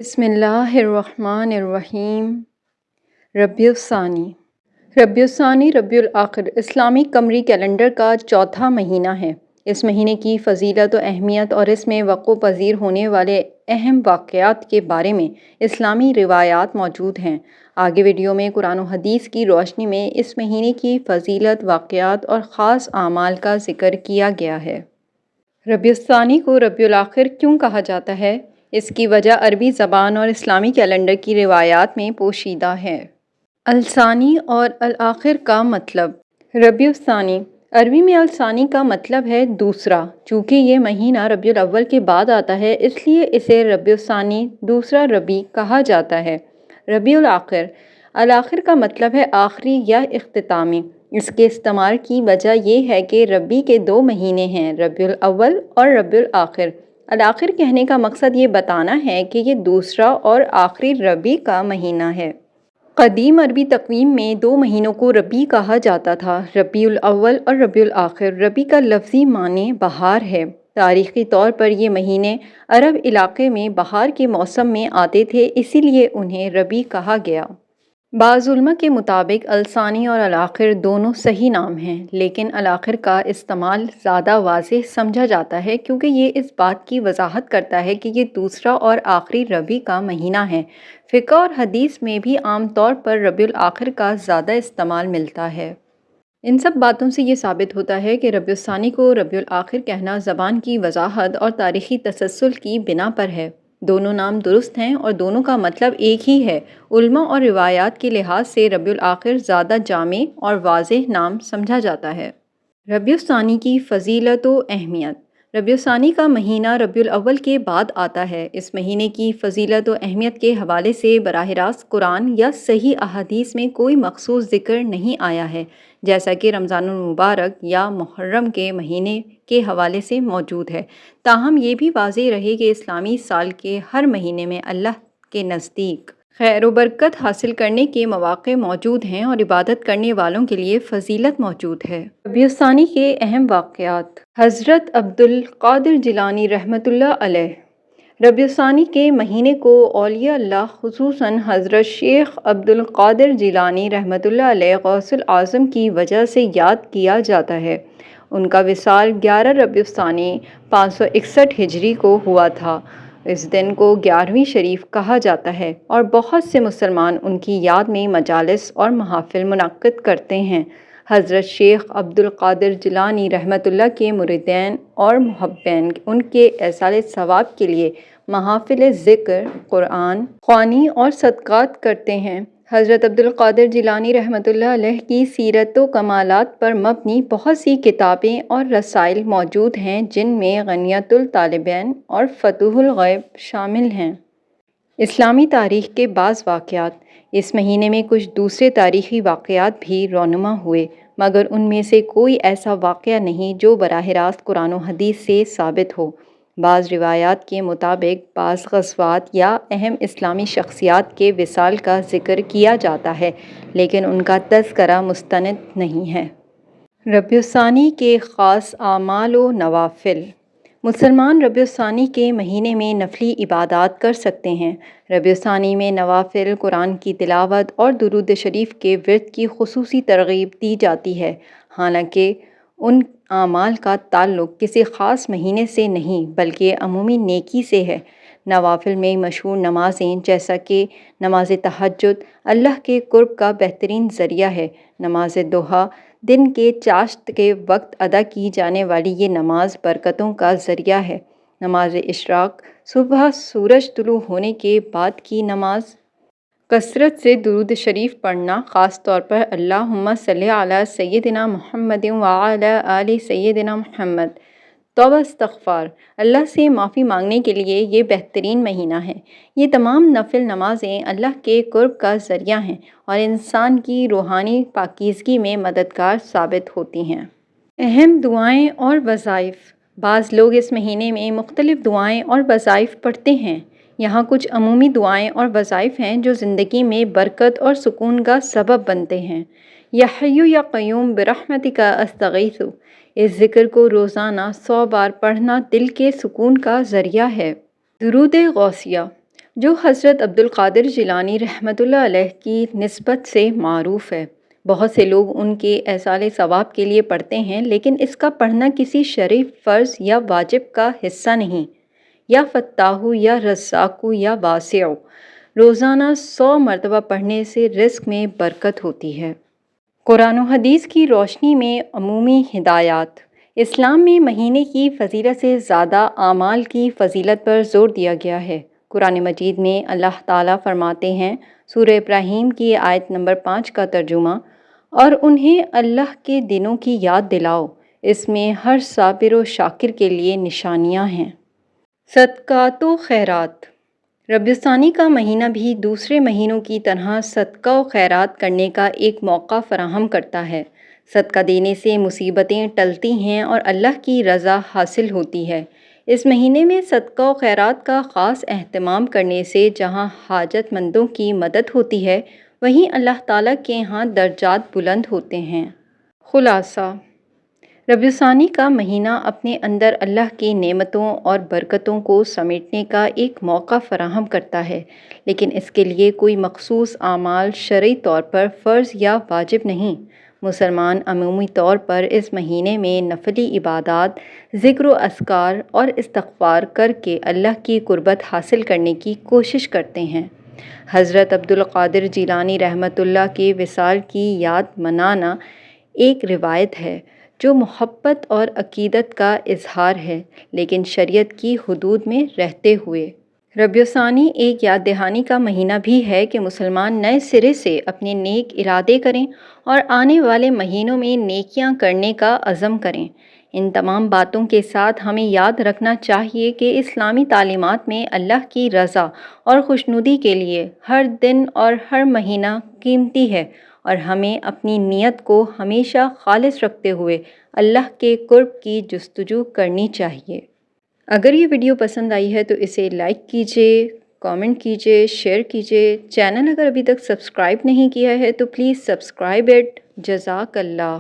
بسم اللہ الرحمن الرحیم۔ ربیع الثانی۔ ربیع الثانی ربیع الآخر اسلامی قمری کیلنڈر کا چوتھا مہینہ ہے۔ اس مہینے کی فضیلت و اہمیت اور اس میں وقوع پذیر ہونے والے اہم واقعات کے بارے میں اسلامی روایات موجود ہیں۔ آگے ویڈیو میں قرآن و حدیث کی روشنی میں اس مہینے کی فضیلت، واقعات اور خاص اعمال کا ذکر کیا گیا ہے۔ ربیع الثانی کو ربیع الآخر کیوں کہا جاتا ہے؟ اس کی وجہ عربی زبان اور اسلامی کیلنڈر کی روایات میں پوشیدہ ہے۔ الثانی اور الآخر کا مطلب۔ ربیع الثانی عربی میں الثانی کا مطلب ہے دوسرا۔ چونکہ یہ مہینہ ربیع الاول کے بعد آتا ہے، اس لیے اسے ربیع الثانی دوسرا ربیع کہا جاتا ہے۔ ربیع الآخر الآخر کا مطلب ہے آخری یا اختتامی۔ اس کے استعمال کی وجہ یہ ہے کہ ربیع کے دو مہینے ہیں، ربیع الاول اور ربیع الآخر۔ الآخر کہنے کا مقصد یہ بتانا ہے کہ یہ دوسرا اور آخری ربیع کا مہینہ ہے۔ قدیم عربی تقویم میں دو مہینوں کو ربیع کہا جاتا تھا، ربیع الاول اور ربیع الآخر۔ ربیع کا لفظی معنی بہار ہے۔ تاریخی طور پر یہ مہینے عرب علاقے میں بہار کے موسم میں آتے تھے، اسی لیے انہیں ربیع کہا گیا۔ بعض علماء کے مطابق الثانی اور الآخر دونوں صحیح نام ہیں، لیکن الآخر کا استعمال زیادہ واضح سمجھا جاتا ہے کیونکہ یہ اس بات کی وضاحت کرتا ہے کہ یہ دوسرا اور آخری ربیع کا مہینہ ہے۔ فقہ اور حدیث میں بھی عام طور پر ربیع الآخر کا زیادہ استعمال ملتا ہے۔ ان سب باتوں سے یہ ثابت ہوتا ہے کہ ربیع الثانی کو ربیع الآخر کہنا زبان کی وضاحت اور تاریخی تسلسل کی بنا پر ہے۔ دونوں نام درست ہیں اور دونوں کا مطلب ایک ہی ہے۔ علماء اور روایات کے لحاظ سے ربیع الآخر زیادہ جامع اور واضح نام سمجھا جاتا ہے۔ ربیع الثانی کی فضیلت و اہمیت۔ ربیع الثانی کا مہینہ ربیع الاول کے بعد آتا ہے۔ اس مہینے کی فضیلت و اہمیت کے حوالے سے براہ راست قرآن یا صحیح احادیث میں کوئی مخصوص ذکر نہیں آیا ہے، جیسا کہ رمضان المبارک یا محرم کے مہینے کے حوالے سے موجود ہے۔ تاہم یہ بھی واضح رہے کہ اسلامی سال کے ہر مہینے میں اللہ کے نزدیک خیر و برکت حاصل کرنے کے مواقع موجود ہیں اور عبادت کرنے والوں کے لیے فضیلت موجود ہے۔ ربیع الثانی کے اہم واقعات۔ حضرت عبد القادر جیلانی رحمۃ اللہ علیہ۔ ربیع الثانی کے مہینے کو اولیاء اللہ خصوصاً حضرت شیخ عبد القادر جیلانی رحمۃ اللہ علیہ غوث الاعظم کی وجہ سے یاد کیا جاتا ہے۔ ان کا وصال 11 ربیع الثانی 561 ہجری کو ہوا تھا۔ اس دن کو 11ویں شریف کہا جاتا ہے اور بہت سے مسلمان ان کی یاد میں مجالس اور محافل منعقد کرتے ہیں۔ حضرت شیخ عبد القادر جیلانی رحمۃ اللہ کے مریدین اور محبین ان کے ایصال ثواب کے لیے محافل ذکر، قرآن خوانی اور صدقات کرتے ہیں۔ حضرت عبد القادر جیلانی رحمۃ اللہ علیہ کی سیرت و کمالات پر مبنی بہت سی کتابیں اور رسائل موجود ہیں، جن میں غنیۃ الطالبین اور فتوح الغیب شامل ہیں۔ اسلامی تاریخ کے بعض واقعات۔ اس مہینے میں کچھ دوسرے تاریخی واقعات بھی رونما ہوئے، مگر ان میں سے کوئی ایسا واقعہ نہیں جو براہ راست قرآن و حدیث سے ثابت ہو۔ بعض روایات کے مطابق بعض غزوات یا اہم اسلامی شخصیات کے وصال کا ذکر کیا جاتا ہے، لیکن ان کا تذکرہ مستند نہیں ہے۔ ربیع الثانی کے خاص اعمال و نوافل۔ مسلمان ربیع الثانی کے مہینے میں نفلی عبادات کر سکتے ہیں۔ ربیع الثانی میں نوافل، قرآن کی تلاوت اور درود شریف کے ورد کی خصوصی ترغیب دی جاتی ہے، حالانکہ ان اعمال کا تعلق کسی خاص مہینے سے نہیں بلکہ عمومی نیکی سے ہے۔ نوافل میں مشہور نمازیں جیسا کہ نماز تہجد اللہ کے قرب کا بہترین ذریعہ ہے۔ نماز ضحیٰ دن کے چاشت کے وقت ادا کی جانے والی یہ نماز برکتوں کا ذریعہ ہے۔ نماز اشراق صبح سورج طلوع ہونے کے بعد کی نماز۔ کثرت سے درود شریف پڑھنا، خاص طور پر اللہم صلی علی سیدنا محمد وعلی آل سیدنا محمد۔ توبہ استغفار، اللہ سے معافی مانگنے کے لیے یہ بہترین مہینہ ہے۔ یہ تمام نفل نمازیں اللہ کے قرب کا ذریعہ ہیں اور انسان کی روحانی پاکیزگی میں مددگار ثابت ہوتی ہیں۔ اہم دعائیں اور وظائف۔ بعض لوگ اس مہینے میں مختلف دعائیں اور وظائف پڑھتے ہیں۔ یہاں کچھ عمومی دعائیں اور وظائف ہیں جو زندگی میں برکت اور سکون کا سبب بنتے ہیں۔ یا حی یا قیوم برحمتک استغیث، اس ذکر کو روزانہ 100 بار پڑھنا دل کے سکون کا ذریعہ ہے۔ درود غوثیہ، جو حضرت عبدالقادر جیلانی رحمۃ اللہ علیہ کی نسبت سے معروف ہے۔ بہت سے لوگ ان کے ایصال ثواب کے لیے پڑھتے ہیں، لیکن اس کا پڑھنا کسی شرعی فرض یا واجب کا حصہ نہیں۔ یا فتاحو یا رزاقو یا واسعو، روزانہ 100 مرتبہ پڑھنے سے رزق میں برکت ہوتی ہے۔ قرآن و حدیث کی روشنی میں عمومی ہدایات۔ اسلام میں مہینے کی فضیلت سے زیادہ اعمال کی فضیلت پر زور دیا گیا ہے۔ قرآن مجید میں اللہ تعالیٰ فرماتے ہیں، سورہ ابراہیم کی آیت نمبر 5 کا ترجمہ، اور انہیں اللہ کے دنوں کی یاد دلاؤ، اس میں ہر صابر و شاکر کے لیے نشانیاں ہیں۔ صدقات و خیرات۔ ربیع الثانی کا مہینہ بھی دوسرے مہینوں کی طرح صدقہ و خیرات کرنے کا ایک موقع فراہم کرتا ہے۔ صدقہ دینے سے مصیبتیں ٹلتی ہیں اور اللہ کی رضا حاصل ہوتی ہے۔ اس مہینے میں صدقہ و خیرات کا خاص اہتمام کرنے سے جہاں حاجت مندوں کی مدد ہوتی ہے، وہیں اللہ تعالیٰ کے ہاں درجات بلند ہوتے ہیں۔ خلاصہ: ربیع الثانی کا مہینہ اپنے اندر اللہ کی نعمتوں اور برکتوں کو سمیٹنے کا ایک موقع فراہم کرتا ہے، لیکن اس کے لیے کوئی مخصوص اعمال شرعی طور پر فرض یا واجب نہیں۔ مسلمان عمومی طور پر اس مہینے میں نفلی عبادات، ذکر و اذکار اور استغفار کر کے اللہ کی قربت حاصل کرنے کی کوشش کرتے ہیں۔ حضرت عبدالقادر جیلانی رحمۃ اللہ کے وصال کی یاد منانا ایک روایت ہے جو محبت اور عقیدت کا اظہار ہے، لیکن شریعت کی حدود میں رہتے ہوئے۔ ربیع الثانی ایک یاد دہانی کا مہینہ بھی ہے کہ مسلمان نئے سرے سے اپنے نیک ارادے کریں اور آنے والے مہینوں میں نیکیاں کرنے کا عزم کریں۔ ان تمام باتوں کے ساتھ ہمیں یاد رکھنا چاہیے کہ اسلامی تعلیمات میں اللہ کی رضا اور خوشنودی کے لیے ہر دن اور ہر مہینہ قیمتی ہے، اور ہمیں اپنی نیت کو ہمیشہ خالص رکھتے ہوئے اللہ کے قرب کی جستجو کرنی چاہیے۔ اگر یہ ویڈیو پسند آئی ہے تو اسے لائک کیجیے، کامنٹ کیجیے، شیئر کیجیے۔ چینل اگر ابھی تک سبسکرائب نہیں کیا ہے تو پلیز سبسکرائب اٹ۔ جزاک اللہ۔